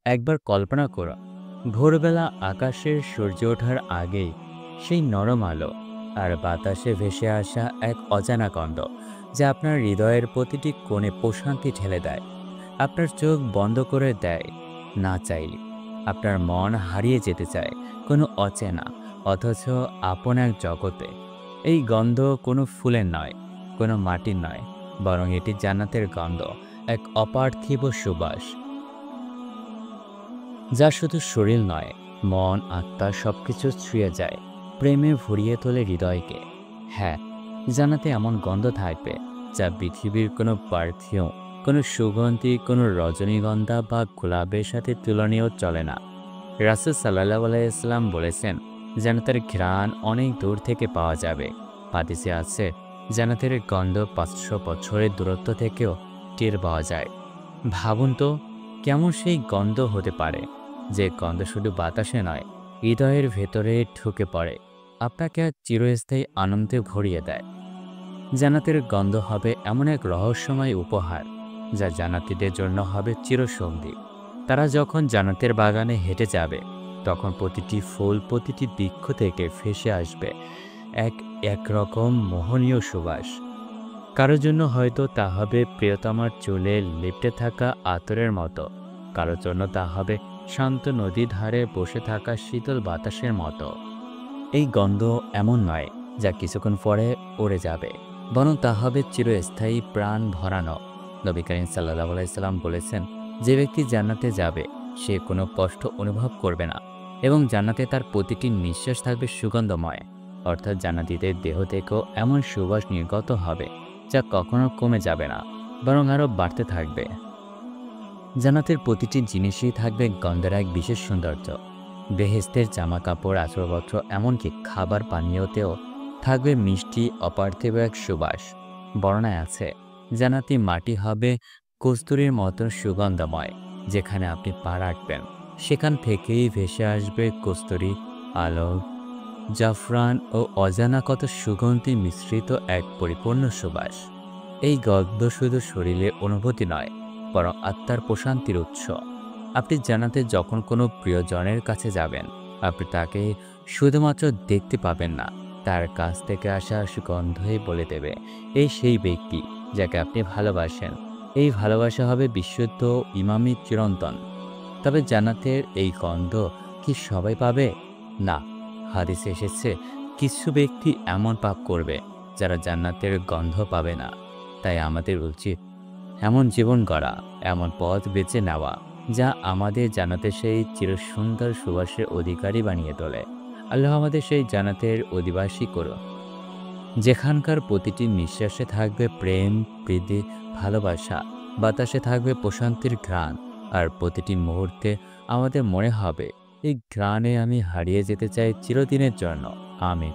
একবার কল্পনা করো, ভোরবেলা আকাশের সূর্য ওঠার আগেই সেই নরম আলো আর বাতাসে ভেসে আসা এক অজানা গন্ধ যা আপনার হৃদয়ের প্রতিটি কোণে প্রশান্তি ঠেলে দেয়। আপনার চোখ বন্ধ করে দেয় না চাইলে। আপনার মন হারিয়ে যেতে চায় কোনো অচেনা অথচ আপন এক জগতে। এই গন্ধ কোনো ফুলের নয়, কোনো মাটির নয়, বরং এটি জান্নাতের গন্ধ, এক অপার্থিব সুবাস যা শুধু শরীর নয়, মন আত্মা সবকিছু ছুঁয়ে যায়, প্রেমে ভরিয়ে তোলে হৃদয়কে। হ্যাঁ, জান্নাতে এমন গন্ধ থাকবে যা পৃথিবীর কোনো পারফিউম, কোনো সুগন্ধি, কোনো রজনীগন্ধা বা গোলাপের সাথে তুলনীয় চলে না। রাসূল সাল্লাল্লাহু আলাইহি ওয়াসাল্লাম বলেছেন, জান্নাতের ঘ্রাণ অনেক দূর থেকে পাওয়া যাবে। হাদিসে আছে, জান্নাতের গন্ধ ৫০০ বছরের দূরত্ব থেকেও টের পাওয়া যায়। ভাবুন তো, কেমন সেই গন্ধ হতে পারে যে গন্ধ শুধু বাতাসে নয়, হৃদয়ের ভেতরে ঢুকে পড়ে, আপনাকে এক চিরস্থায়ী আনন্দে ভরিয়ে দেয়। জান্নাতের গন্ধ হবে এমন এক রহস্যময় উপহার যা জান্নাতীদের জন্য হবে চিরসঙ্গী। তারা যখন জান্নাতের বাগানে হেঁটে যাবে, তখন প্রতিটি ফুল, প্রতিটি বৃক্ষ থেকে ভেসে আসবে এক একরকম মোহনীয় সুবাস। কারোর জন্য হয়তো তা হবে প্রিয়তমার চুলে লিপ্টে থাকা আতরের মতো, কারোর জন্য তা হবে শান্ত নদীর ধারে বসে থাকা শীতল বাতাসের মতো। এই গন্ধ এমন নয় যা কিছুক্ষণ পরে উড়ে যাবে, বরং তা হবে চিরস্থায়ী, প্রাণ ভরানো। নবী করিম সাল্লাল্লাহু আলাইহি সাল্লাম বলেছেন, যে ব্যক্তি জান্নাতে যাবে সে কোনো কষ্ট অনুভব করবে না এবং জান্নাতে তার প্রতিটি নিঃশ্বাস থাকবে সুগন্ধময়। অর্থাৎ জান্নাতীদের দেহ থেকেও এমন সুবাস নির্গত হবে যা কখনো কমে যাবে না, বরং আরও বাড়তে থাকবে। জান্নাতের প্রতিটি জিনিসই থাকবে গন্ধের এক বিশেষ সৌন্দর্য। বেহেশতের জামাকাপড়, আসবাবপত্র, এমনকি খাবার পানীয়তেও থাকবে মিষ্টি অপার্থিব এক সুবাস। বর্ণায় আছে, জান্নাতি মাটি হবে কস্তুরীর মতো সুগন্ধময়। যেখানে আপনি পা রাখবেন সেখান থেকেই ভেসে আসবে কস্তুরী, আলো, জাফরান ও অজানা কত সুগন্ধি মিশ্রিত এক পরিপূর্ণ সুবাস। এই গন্ধ শুধু শরীরে অনুভূতি নয়, বরং আত্মার প্রশান্তির উৎস। আপনি জান্নাতে যখন কোনো প্রিয়জনের কাছে যাবেন, আপনি তাকে শুধুমাত্র দেখতে পাবেন না, তার কাছ থেকে আসা সুগন্ধই বলে দেবে এই সেই ব্যক্তি যাকে আপনি ভালোবাসেন। এই ভালোবাসা হবে বিশুদ্ধ, ইমামি, চিরন্তন। তবে জান্নাতের এই গন্ধ কি সবাই পাবে? না। হাদিসে এসেছে, কিছু ব্যক্তি এমন পাপ করবে যারা জান্নাতের গন্ধ পাবে না। তাই আমাদের উচিত এমন জীবন গড়া, এমন পথ বেছে নেওয়া যা আমাদের জান্নাতে সেই চিরসুন্দর সুবাসের অধিকারী বানিয়ে তোলে। আল্লাহ আমাদের সেই জান্নাতের অধিবাসী করুন, যেখানকার প্রতিটি নিঃশ্বাসে থাকবে প্রেম, প্রীতি, ভালোবাসা। বাতাসে থাকবে প্রশান্তির ঘ্রাণ, আর প্রতিটি মুহূর্তে আমাদের মনে হবে এই ঘ্রাণে আমি হারিয়ে যেতে চাই চিরদিনের জন্য। আমিন।